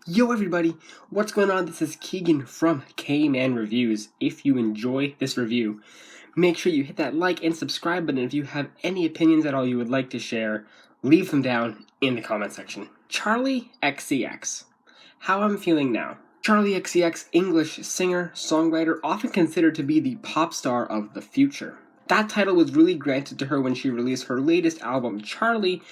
Yo everybody, what's going on? This is Keegan from Kman Reviews. If you enjoy this review, make sure you hit that like and subscribe button. If you have any opinions at all you would like to share, leave them down in the comment section. Charli XCX. How I'm feeling now. Charli XCX, English singer, songwriter, often considered to be the pop star of the future. That title was really granted to her when she released her latest album, Charli,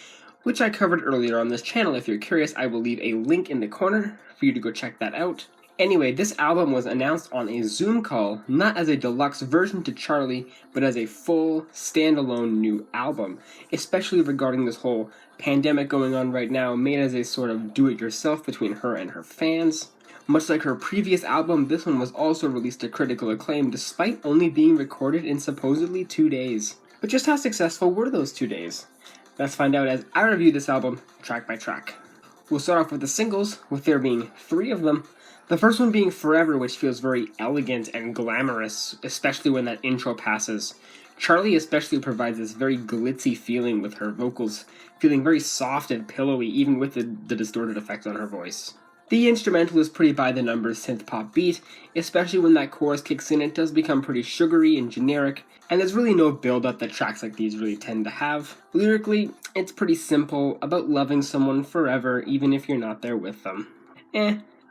which I covered earlier on this channel. If you're curious, I will leave a link in the corner for you to go check that out. Anyway, this album was announced on a Zoom call, not as a deluxe version to Charli, but as a full, standalone new album, especially regarding this whole pandemic going on right now, made as a sort of do-it-yourself between her and her fans. Much like her previous album, this one was also released to critical acclaim despite only being recorded in supposedly 2 days. But just how successful were those 2 days? Let's find out as I review this album track by track. We'll start off with the singles, with there being 3 of them. The first one being Forever, which feels very elegant and glamorous, especially when that intro passes. Charli especially provides this very glitzy feeling with her vocals, feeling very soft and pillowy even with the distorted effect on her voice. The instrumental is pretty by-the-numbers synth-pop beat, especially when that chorus kicks in. It does become pretty sugary and generic, and there's really no build-up that tracks like these really tend to have. Lyrically, it's pretty simple, about loving someone forever, even if you're not there with them.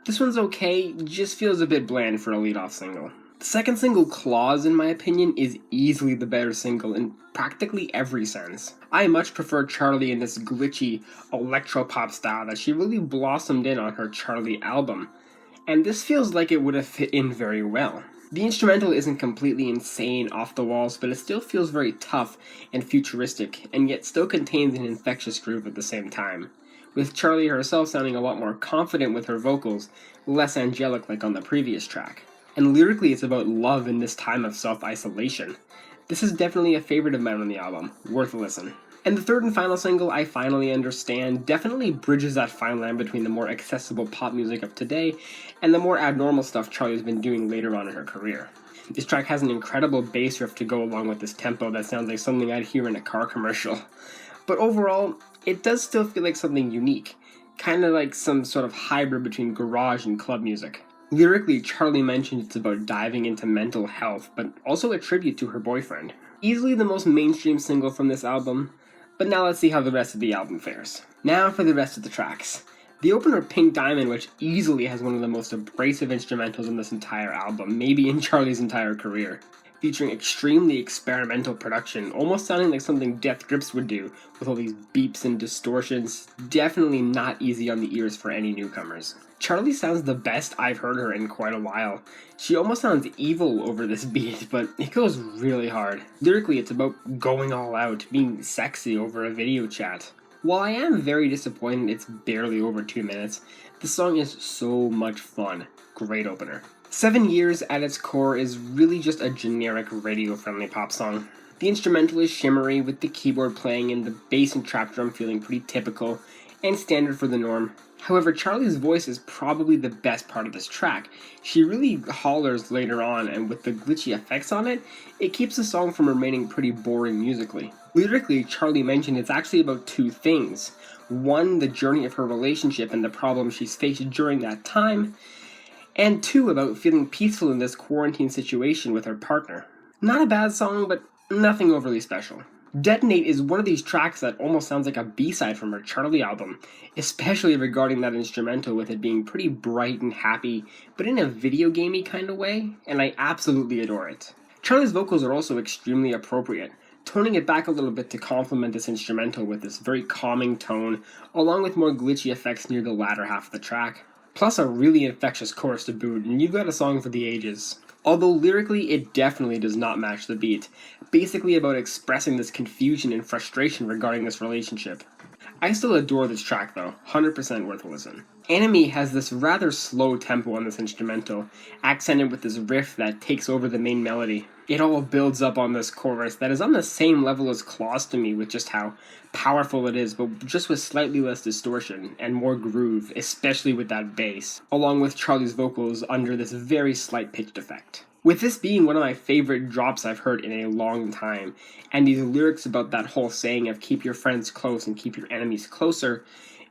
This one's okay, just feels a bit bland for a lead-off single. The second single, Claws, in my opinion, is easily the better single in practically every sense. I much prefer Charli in this glitchy electro-pop style that she really blossomed in on her Charli album, and this feels like it would have fit in very well. The instrumental isn't completely insane off the walls, but it still feels very tough and futuristic, and yet still contains an infectious groove at the same time, with Charli herself sounding a lot more confident with her vocals, less angelic like on the previous track. And lyrically it's about love in this time of self-isolation. This is definitely a favorite of mine on the album, worth a listen. And the third and final single, I Finally Understand, definitely bridges that fine line between the more accessible pop music of today and the more abnormal stuff Charli's been doing later on in her career. This track has an incredible bass riff to go along with this tempo that sounds like something I'd hear in a car commercial. But overall, it does still feel like something unique, kinda like some sort of hybrid between garage and club music. Lyrically, Charli mentions it's about diving into mental health, but also a tribute to her boyfriend. Easily the most mainstream single from this album, but now let's see how the rest of the album fares. Now for the rest of the tracks. The opener, Pink Diamond, which easily has one of the most abrasive instrumentals in this entire album, maybe in Charli's entire career, featuring extremely experimental production, almost sounding like something Death Grips would do, with all these beeps and distortions. Definitely not easy on the ears for any newcomers. Charli sounds the best I've heard her in quite a while. She almost sounds evil over this beat, but it goes really hard. Lyrically, it's about going all out, being sexy over a video chat. While I am very disappointed it's barely over 2 minutes, the song is so much fun. Great opener. 7 Years at its core is really just a generic radio-friendly pop song. The instrumental is shimmery, with the keyboard playing and the bass and trap drum feeling pretty typical and standard for the norm. However, Charli's voice is probably the best part of this track. She really hollers later on, and with the glitchy effects on it, it keeps the song from remaining pretty boring musically. Lyrically, Charli mentioned it's actually about 2 things. 1, the journey of her relationship and the problems she's faced during that time, and 2, about feeling peaceful in this quarantine situation with her partner. Not a bad song, but nothing overly special. Detonate is one of these tracks that almost sounds like a B-side from her Charli album, especially regarding that instrumental, with it being pretty bright and happy, but in a video gamey kind of way, and I absolutely adore it. Charli's vocals are also extremely appropriate, toning it back a little bit to complement this instrumental with this very calming tone, along with more glitchy effects near the latter half of the track. Plus a really infectious chorus to boot, and you've got a song for the ages. Although lyrically it definitely does not match the beat, basically about expressing this confusion and frustration regarding this relationship. I still adore this track though, 100% worth a listen. Enemy has this rather slow tempo on this instrumental, accented with this riff that takes over the main melody. It all builds up on this chorus that is on the same level as Claws to me, with just how powerful it is, but just with slightly less distortion and more groove, especially with that bass, along with Charli's vocals under this very slight pitched effect. With this being one of my favorite drops I've heard in a long time, and these lyrics about that whole saying of keep your friends close and keep your enemies closer,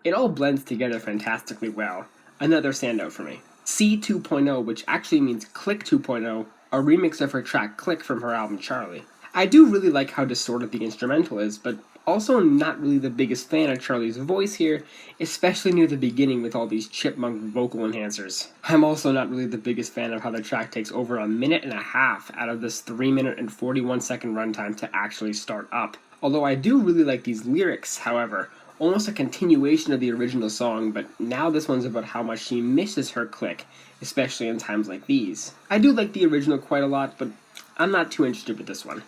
it all blends together fantastically well. another standout for me. C 2.0, which actually means Click 2.0, a remix of her track Click from her album Charli. I do really like how distorted the instrumental is, but also not really the biggest fan of Charli's voice here, especially near the beginning with all these chipmunk vocal enhancers. I'm also not really the biggest fan of how the track takes over a minute and a half out of this 3-minute and 41-second runtime to actually start up. Although I do really like these lyrics, however, almost a continuation of the original song, but now this one's about how much she misses her clique, especially in times like these. I do like the original quite a lot, but I'm not too interested with this one.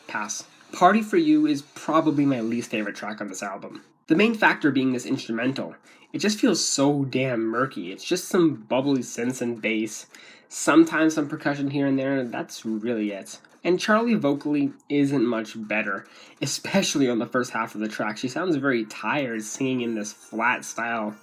Pass. Party For You is probably my least favorite track on this album. The main factor being this instrumental. It just feels so damn murky. It's just some bubbly synths and bass, sometimes some percussion here and there, and that's really it. And Charli vocally isn't much better, especially on the first half of the track. She sounds very tired singing in this flat style,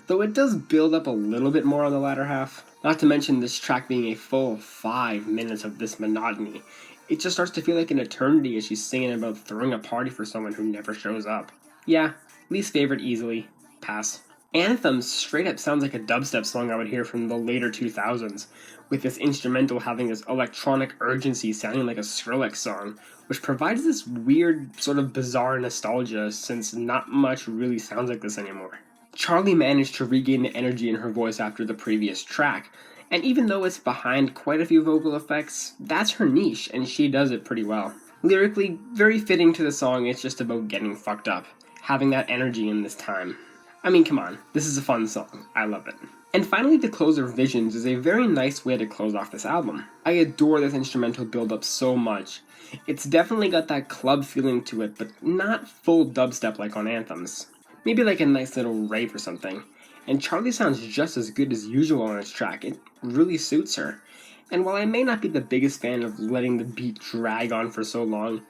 though it does build up a little bit more on the latter half. Not to mention this track being a full 5 minutes of this monotony. It just starts to feel like an eternity as she's singing about throwing a party for someone who never shows up. Yeah, least favorite easily. Pass. Anthems straight up sounds like a dubstep song I would hear from the later 2000s, with this instrumental having this electronic urgency sounding like a Skrillex song, which provides this weird, sort of bizarre nostalgia since not much really sounds like this anymore. Charli managed to regain the energy in her voice after the previous track, and even though it's behind quite a few vocal effects, that's her niche, and she does it pretty well. Lyrically, very fitting to the song, it's just about getting fucked up, having that energy in this time. I mean, come on, this is a fun song, I love it. And finally, the closer Visions is a very nice way to close off this album. I adore this instrumental build-up so much. It's definitely got that club feeling to it, but not full dubstep like on Anthems. Maybe like a nice little rave or something. And Charli sounds just as good as usual on this track. It really suits her. And while I may not be the biggest fan of letting the beat drag on for so long,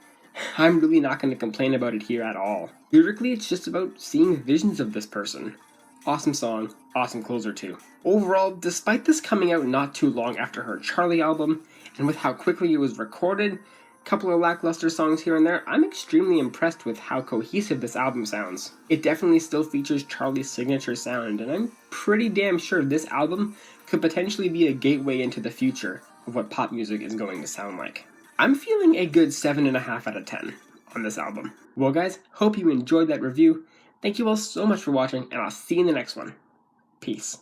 I'm really not going to complain about it here at all. Lyrically, it's just about seeing visions of this person. Awesome song, awesome closer too. Overall, despite this coming out not too long after her Charli album, and with how quickly it was recorded, couple of lackluster songs here and there, I'm extremely impressed with how cohesive this album sounds. It definitely still features Charli's signature sound, and I'm pretty damn sure this album could potentially be a gateway into the future of what pop music is going to sound like. I'm feeling a good 7.5 out of 10 on this album. Well guys, hope you enjoyed that review. Thank you all so much for watching, and I'll see you in the next one. Peace.